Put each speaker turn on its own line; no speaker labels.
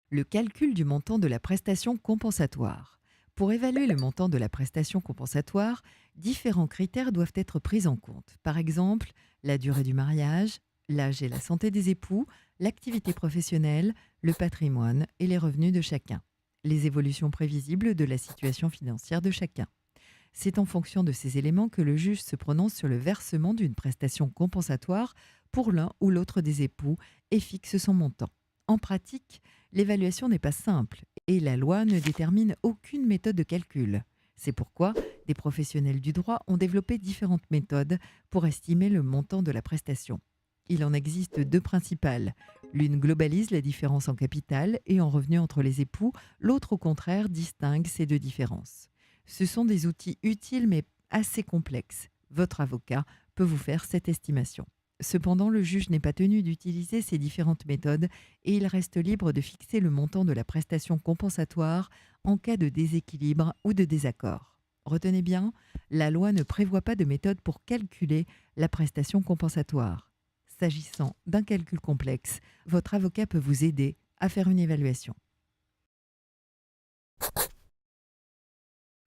Le calcul du montant de la prestation compensatoire. Pour évaluer le montant de la prestation compensatoire, différents critères doivent être pris en compte. Par exemple, la durée du mariage, l'âge et la santé des époux, l'activité professionnelle, le patrimoine et les revenus de chacun, les évolutions prévisibles de la situation financière de chacun. C'est en fonction de ces éléments que le juge se prononce sur le versement d'une prestation compensatoire pour l'un ou l'autre des époux et fixe son montant. En pratique, l'évaluation n'est pas simple et la loi ne détermine aucune méthode de calcul. C'est pourquoi des professionnels du droit ont développé différentes méthodes pour estimer le montant de la prestation. Il en existe deux principales. L'une globalise la différence en capital et en revenu entre les époux, l'autre au contraire distingue ces deux différences. Ce sont des outils utiles mais assez complexes. Votre avocat peut vous faire cette estimation. Cependant, le juge n'est pas tenu d'utiliser ces différentes méthodes et il reste libre de fixer le montant de la prestation compensatoire en cas de déséquilibre ou de désaccord. Retenez bien, la loi ne prévoit pas de méthode pour calculer la prestation compensatoire. S'agissant d'un calcul complexe, votre avocat peut vous aider à faire une évaluation.